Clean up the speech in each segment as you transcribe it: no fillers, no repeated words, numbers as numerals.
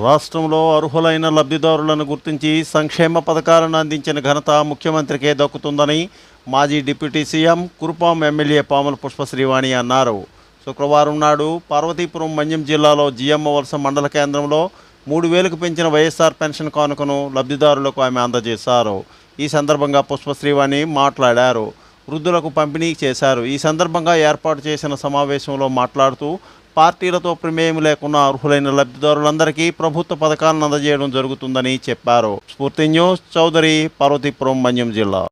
రాష్ట్రంలో అర్హులైన లబ్ధిదారులను గుర్తించి సంక్షేమ పథకాలను అందించిన ఘనత ముఖ్యమంత్రికే దక్కుతుందని మాజీ డిప్యూటీ సీఎం కురుపాం ఎమ్మెల్యే పాముల పుష్పశ్రీవాణి అన్నారు. శుక్రవారం నాడు పార్వతీపురం మన్యం జిల్లాలో జియమ్మ వలస మండల కేంద్రంలో 3,000కు పెంచిన వైఎస్ఆర్ పెన్షన్ కానుకను లబ్ధిదారులకు ఆమె అందజేశారు. ఈ సందర్భంగా పుష్పశ్రీవాణి మాట్లాడారు. వృద్ధులకు పంపిణీ చేశారు. ఈ సందర్భంగా ఏర్పాటు చేసిన సమావేశంలో మాట్లాడుతూ పార్టీలతో ప్రమేయం లేకుండా అర్హులైన లబ్ధిదారులందరికీ ప్రభుత్వ పథకాలను అందజేయడం జరుగుతుందని చెప్పారు. స్ఫూర్తి న్యూస్ చౌదరి, పార్వతీపురం మన్యం జిల్లా.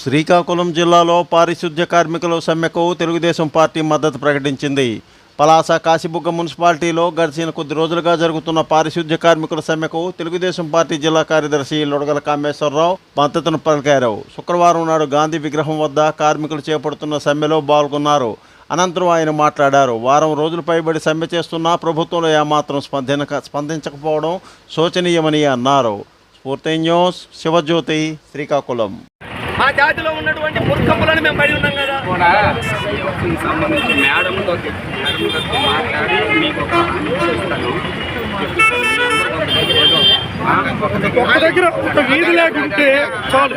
శ్రీకాకుళం జిల్లాలో పారిశుద్ధ్య కార్మికుల సమ్మెకు తెలుగుదేశం పార్టీ మద్దతు ప్రకటించింది. పలాస కాశీబుగ్గ మున్సిపాలిటీలో గడిచిన కొద్ది రోజులుగా జరుగుతున్న పారిశుద్ధ్య కార్మికుల సమ్మెకు తెలుగుదేశం పార్టీ జిల్లా కార్యదర్శి లొడగల కామేశ్వరరావు మద్దతును పలికారు. శుక్రవారం నాడు గాంధీ విగ్రహం వద్ద కార్మికులు చేపడుతున్న సమ్మెలో పాల్గొన్నారు. అనంతరం ఆయన మాట్లాడారు. వారం రోజులు పైబడి సమ్మె చేస్తున్నా ప్రభుత్వంలో ఏమాత్రం స్పందించకపోవడం శోచనీయమని అన్నారు. స్ఫూర్తి న్యూస్ శివజ్యోతి, శ్రీకాకుళం. మా జాతిలో ఉన్నటువంటి మూర్ఖములను మేము పడి ఉన్నాం కదా. కూడా సంబంధించి మేడంతో మాట్లాడి మీకు ఒక దగ్గర ఒక వీధి లేకుంటే చాలు,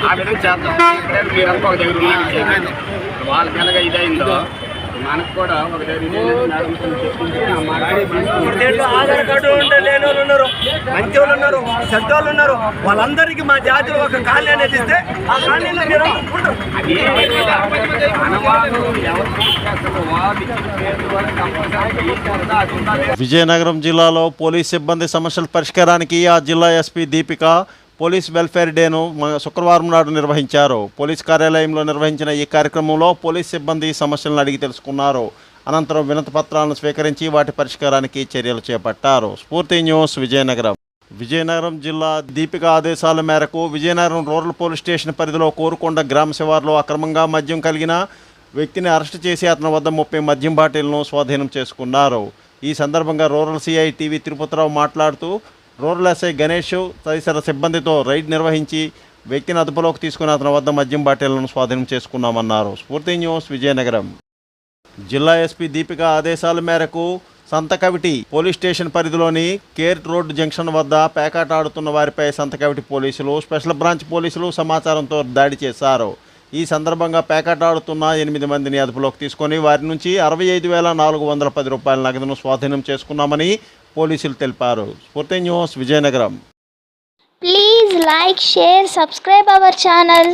ఆ విధంగా చేద్దాం. మీరంతా ఒక దగ్గర ఉన్నారు, వాళ్ళకి ఎలాగ ఇదైందో మనకు కూడా ఒక దగ్గర ఆధార్ కార్డు లేని వాళ్ళు ఉన్నారు, మంచి వాళ్ళు ఉన్నారు, చెడ్డ వాళ్ళు ఉన్నారు. వాళ్ళందరికీ మా జాతిలో ఒక కాలనీ అనేది ఇస్తే ఆ కాలనీలో మీరు విజయనగరం జిల్లాలో పోలీస్ సిబ్బంది సమస్యల పరిష్కారానికి ఆ జిల్లా ఎస్పీ దీపిక పోలీస్ వెల్ఫేర్ డేను శుక్రవారం నాడు నిర్వహించారు. పోలీస్ కార్యాలయంలో నిర్వహించిన ఈ కార్యక్రమంలో పోలీస్ సిబ్బంది సమస్యలను అడిగి తెలుసుకున్నారు. అనంతరం వినతి పత్రాలను స్వీకరించి వాటి పరిష్కారానికి చర్యలు చేపట్టారు. స్ఫూర్తి న్యూస్ విజయనగరం. విజయనగరం జిల్లా దీపిక ఆదేశాల మేరకు విజయనగరం రూరల్ పోలీస్ స్టేషన్ పరిధిలో కోరుకొండ గ్రామ శివార్లో అక్రమంగా మద్యం కలిగిన వ్యక్తిని అరెస్టు చేసి అతని వద్ద 30 మద్యం బాటిల్ను స్వాధీనం చేసుకున్నారు. ఈ సందర్భంగా రూరల్ సిఐ టీవీ తిరుపతిరావు మాట్లాడుతూ రూరల్ ఎస్ఐ గణేష్ తదితర సిబ్బందితో రైడ్ నిర్వహించి వ్యక్తిని అదుపులోకి తీసుకుని అతని వద్ద మద్యం బాటిళ్లను స్వాధీనం చేసుకున్నామన్నారు. స్ఫూర్తి న్యూస్ విజయనగరం. జిల్లా ఎస్పీ దీపిక ఆదేశాల మేరకు సంతకవిటి పోలీస్ స్టేషన్ పరిధిలోని కేర్ రోడ్ జంక్షన్ వద్ద పేకాట ఆడుతున్న వారిపై సంతకవిటి పోలీసులు, స్పెషల్ బ్రాంచ్ పోలీసులు సమాచారంతో దాడి చేశారు. ఈ సందర్భంగా పేకాట ఆడుతున్న 8 మందిని అదుపులోకి తీసుకొని వారి నుంచి 65,410 రూపాయల నగదును స్వాధీనం చేసుకున్నామని పోలీసులు తెలిపారు. స్ఫూర్తి news Vizianagaram. Please like, share, subscribe our channel.